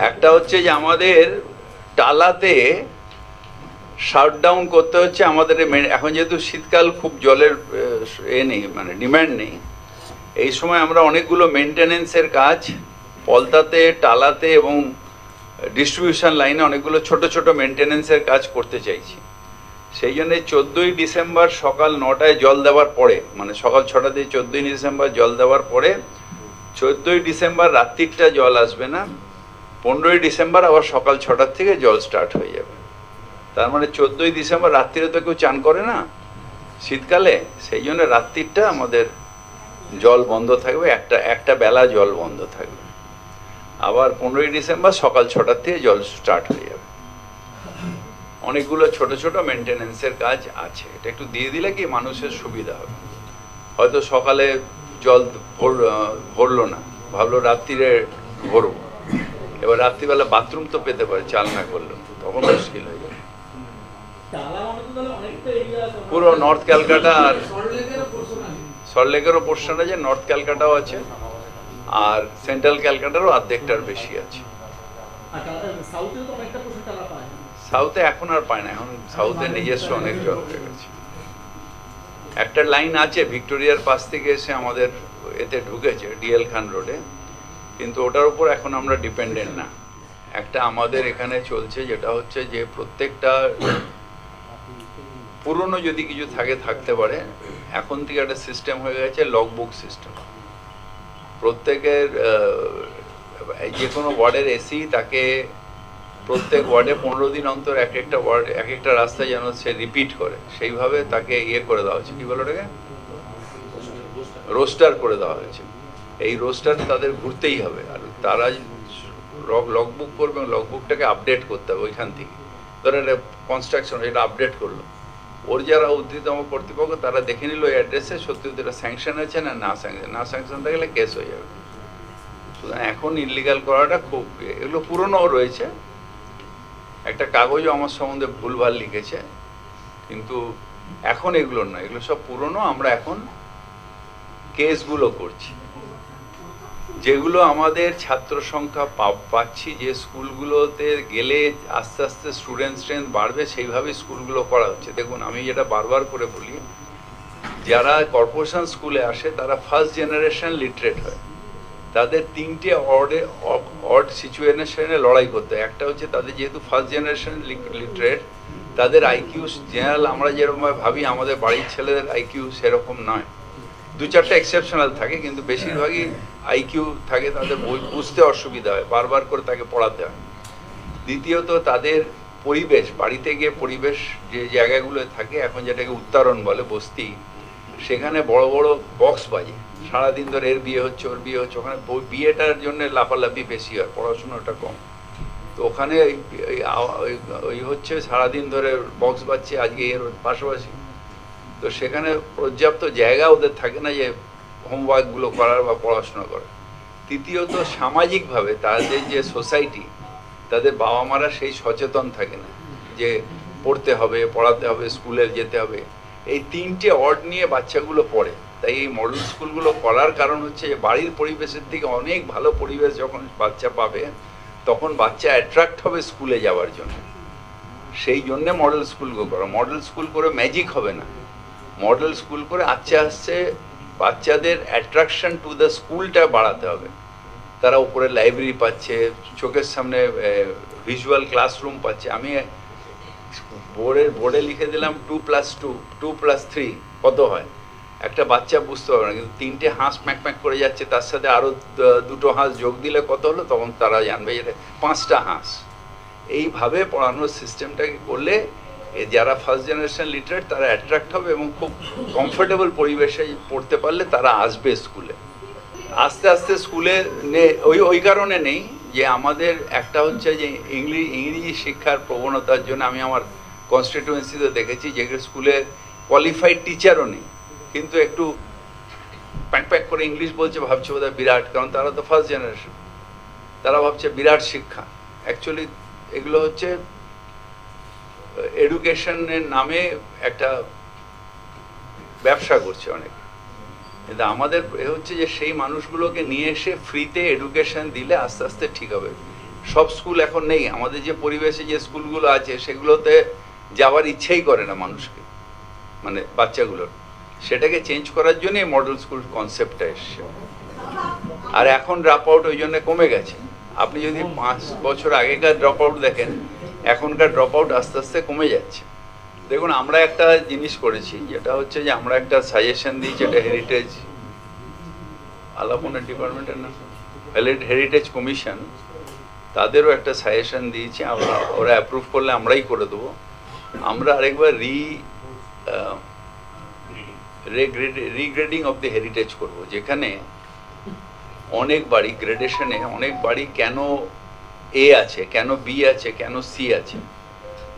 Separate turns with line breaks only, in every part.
একটা হচ্ছে যে আমাদের টালাতে শাটডাউন করতে হচ্ছে আমাদের। এখন যেহেতু শীতকাল, খুব জলের নেই, মানে ডিম্যান্ড নেই, এই সময় আমরা অনেকগুলো মেনটেনেন্সের কাজ পলতাতে, টালাতে এবং ডিস্ট্রিবিউশন লাইনে অনেকগুলো ছোট ছোট মেনটেনেন্সের কাজ করতে চাইছি। সেই জন্যে 14ই ডিসেম্বর সকাল 9টায় জল দেওয়ার পরে, মানে সকাল 6টা দিয়ে 14ই ডিসেম্বর জল দেওয়ার পরে 14ই ডিসেম্বর রাত্রিটা জল আসবে না, 15ই ডিসেম্বর আবার সকাল 6টার থেকে জল স্টার্ট হয়ে যাবে। তার মানে 14ই ডিসেম্বর রাত্রিরে তো কেউ চান করে না শীতকালে, সেই জন্য রাত্রিটা আমাদের জল বন্ধ থাকবে, একটা বেলা জল বন্ধ থাকবে। আবার 15ই ডিসেম্বর সকাল 6টার থেকে জল স্টার্ট হয়ে যাবে। অনেকগুলো ছোট ছোট মেনটেনেন্সের কাজ আছে, এটা একটু দিয়ে দিলে কি মানুষের সুবিধা হবে। হয়তো সকালে জল ভরলো না, ভাবলো রাত্রিরে ভরবো, এবার রাত্রিবেলা বাথরুম তো পেতে পারে চাল না করলো, তখন মুশকিল হয়ে যাবে। পুরো নর্থ ক্যালকাটা আর সল্টলেকেরও পোর্শন আছে, নর্থ ক্যালকাটাও আছে, আর সেন্ট্রাল ক্যালকাটারও অর্ধেকটার বেশি আছে। সাউথে এখন আর পায় না, এখন সাউথে নিজস্ব অনেক জল হয়ে গেছে। একটা লাইন আছে ভিক্টোরিয়ার পাশ থেকে এসে আমাদের এতে ঢুকেছে ডিএল খান রোডে, কিন্তু ওটার উপর এখন আমরা ডিপেন্ডেন্ট না। একটা আমাদের এখানে চলছে যেটা হচ্ছে যে প্রত্যেকটা পুরনো যদি কিছু থাকতে পারে, এখন থেকে একটা সিস্টেম হয়ে গেছে লগবুক সিস্টেম। প্রত্যেকের যে কোনো ওয়ার্ডের এসি তাকে প্রত্যেক ওয়ার্ডে 15 দিন অন্তর একটা ওয়ার্ড একটা রাস্তা যেন সে রিপিট করে, সেইভাবে তাকে করে দেওয়া হয়েছে, কি বলে ওটাকে রোস্টার করে দেওয়া হয়েছে। এই রোস্টার তাদের ঘুরতেই হবে, আর তারা লগবুক করবে, লগবুকটাকে আপডেট করতে হবে ওইখান থেকে। ধরেন কনস্ট্রাকশন এটা আপডেট করলো, ওর যারা ঊর্ধ্বতম কর্তৃপক্ষ তারা দেখে নিল ওই অ্যাড্রেসে সত্যি এটা স্যাংশন আছে না স্যাংশন থাকলে কেস হয়ে যাবে। সুতরাং এখন ইনলিগাল করাটা খুব, এগুলো পুরনো রয়েছে। একটা কাগজও আমার সম্বন্ধে ভুলভাল লিখেছে, কিন্তু এখন এগুলো না, এগুলো সব পুরনো। আমরা এখন কেসগুলো করছি, যেগুলো আমাদের ছাত্র সংখ্যা পাচ্ছি, যে স্কুলগুলোতে গেলে আস্তে আস্তে স্টুডেন্ট স্ট্রেংথ বাড়বে, সেইভাবে স্কুলগুলো করা হচ্ছে। দেখুন, আমি যেটা বারবার করে বলি, যারা কর্পোরেশন স্কুলে আসে তারা ফার্স্ট জেনারেশন লিটারেট হয়, তাদের 3টে অড সিচুয়েশনে লড়াই করতে হয়। একটা হচ্ছে তাদের যেহেতু ফার্স্ট জেনারেশন লিটারেট, তাদের আইকিউ জেনারেল আমরা যেরকম ভাবি আমাদের বাড়ির ছেলেদের আইকিউ সেরকম নয়, 2-4টা এক্সেপশনাল থাকে, কিন্তু বেশিরভাগই আইকিউ থাকে, তাদের বই বুঝতে অসুবিধা হয়, বারবার করে তাকে পড়াতে হয়। দ্বিতীয়ত তাদের পরিবেশ, বাড়িতে গিয়ে পরিবেশ যে জায়গাগুলো থাকে, এখন যেটাকে উত্তরণ বলে বস্তি, সেখানে বড় বড় বক্স বাজে সারাদিন ধরে, এর বিয়ে হচ্ছে ওর বিয়ে হচ্ছে, ওখানে বিয়েটার জন্য লাফালাফি বেশি হয়, পড়াশোনাটা কম। তো ওখানে ওই হচ্ছে সারাদিন ধরে বক্স বাজছে, আজকে এর পাশাপাশি, তো সেখানে পর্যাপ্ত জায়গা ওদের থাকে না যে হোমওয়ার্কগুলো করার বা পড়াশোনা করার। তৃতীয়ত সামাজিকভাবে তাদের যে সোসাইটি, তাদের বাবা মারা সেই সচেতন থাকে না যে পড়তে হবে, পড়াতে হবে, স্কুলে যেতে হবে। এই 3টে অড নিয়ে বাচ্চাগুলো পড়ে। তাই এই মডেল স্কুলগুলো করার কারণ হচ্ছে যে বাড়ির পরিবেশের থেকে অনেক ভালো পরিবেশ যখন বাচ্চা পাবে, তখন বাচ্চা অ্যাট্রাক্ট হবে স্কুলে যাওয়ার জন্য। সেই জন্যে মডেল স্কুলগুলো করা। মডেল স্কুল করে ম্যাজিক হবে না, মডেল স্কুল করে আস্তে আস্তে বাচ্চাদের অ্যাট্রাকশন টু দ্য স্কুলটা বাড়াতে হবে। তারা উপরে লাইব্রেরি পাচ্ছে, চোখের সামনে ভিজুয়াল ক্লাসরুম পাচ্ছে। আমি বোর্ডে লিখে দিলাম 2+2, 2+3 কত হয়, একটা বাচ্চা বুঝতে পারবে না, কিন্তু 3টে হাঁস প্যাঁক প্যাঁক করে যাচ্ছে, তার সাথে আরও 2টো হাঁস যোগ দিলে কত হলো, তখন তারা জানবে যে 5টা হাঁস। এইভাবে পড়ানোর সিস্টেমটাকে করলে যারা ফার্স্ট জেনারেশন লিটারেট তারা অ্যাট্রাক্ট হবে, এবং খুব কমফোর্টেবল পরিবেশে পড়তে পারলে তারা আসবে স্কুলে। আস্তে আস্তে স্কুলে ওই কারণে নেই যে আমাদের একটা হচ্ছে যে ইংরেজি শিক্ষার প্রবণতার জন্য আমি আমার কনস্টিটিউয়েন্সিতে দেখেছি যে স্কুলে কোয়ালিফাইড টিচারও নেই, কিন্তু একটু প্যাক প্যাক করে ইংলিশ বলছে, ভাবছে বোধহয় বিরাট, কারণ তারা তো ফার্স্ট জেনারেশন, তারা ভাবছে বিরাট শিক্ষা। অ্যাকচুয়ালি এগুলো হচ্ছে এডুকেশনের নামে একটা ব্যবসা করছে অনেক। কিন্তু আমাদের হচ্ছে যে সেই মানুষগুলোকে নিয়ে এসে ফ্রিতে এডুকেশন দিলে আস্তে আস্তে ঠিক হবে। সব স্কুল এখন নেই, আমাদের যে পরিবেশে যে স্কুলগুলো আছে সেগুলোতে যাওয়ার ইচ্ছেই করে না মানুষকে, মানে বাচ্চাগুলোর। সেটাকে চেঞ্জ করার জন্যই মডেল স্কুল কনসেপ্টটা এসছে। আর এখন ড্রপ আউট ওই জন্য কমে গেছে। আপনি যদি 5 বছর আগেকার ড্রপ আউট দেখেন, এখনকার ড্রপ আউট আস্তে আস্তে কমে যাচ্ছে। দেখুন, আমরা একটা জিনিস করেছি, যেটা হচ্ছে যে আমরা একটা সাজেশন দিয়েছি, এটা হেরিটেজ আলাপনের ডিপার্টমেন্টের না, হেরিটেজ কমিশন, তাদেরও একটা সাজেশন দিয়েছি। আমরা, ওরা অ্যাপ্রুভ করলে আমরাই করে দেবো। আমরা আরেকবার রিগ্রেডিং অফ দ্য হেরিটেজ করব, যেখানে অনেক বাড়ি গ্রেডেশনে, অনেক বাড়ি কেন এ আছে, কেন বি আছে, কেন সি আছে,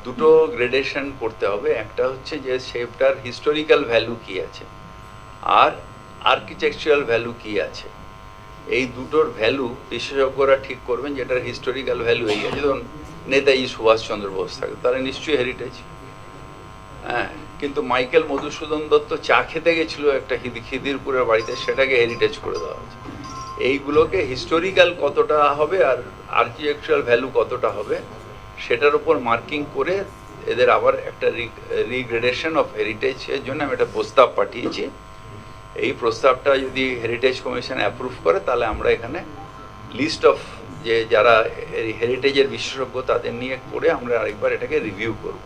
দুটো গ্রেডেশন করতে হবে। একটা হচ্ছে যে সেটার হিস্টোরিক্যাল ভ্যালু কি আছে, আর আর্কিটেকচারাল ভ্যালু কি আছে। এই দুটোর ভ্যালু বিশেষজ্ঞরা ঠিক করবেন, যেটার হিস্টোরিক্যাল ভ্যালু এই আছে। ধরুন নেতাজি সুভাষচন্দ্র বোস থাকে, তারা নিশ্চয়ই হেরিটেজ। হ্যাঁ, কিন্তু মাইকেল মধুসূদন দত্ত চা খেতে গেছিল একটা খিদিরপুরের বাড়িতে, সেটাকে হেরিটেজ করে দেওয়া হয়েছে। এইগুলোকে হিস্টোরিক্যাল কতটা হবে আর আর্কিটেকচারাল ভ্যালু কতটা হবে, সেটার উপর মার্কিং করে এদের আবার একটা রিগ্রেডেশন অফ হেরিটেজের জন্য আমি একটা প্রস্তাব পাঠিয়েছি। এই প্রস্তাবটা যদি হেরিটেজ কমিশন অ্যাপ্রুভ করে, তাহলে আমরা এখানে লিস্ট অফ যে যারা হেরিটেজের বিশেষজ্ঞ তাদের নিয়ে করে আমরা আরেকবার এটাকে রিভিউ করব।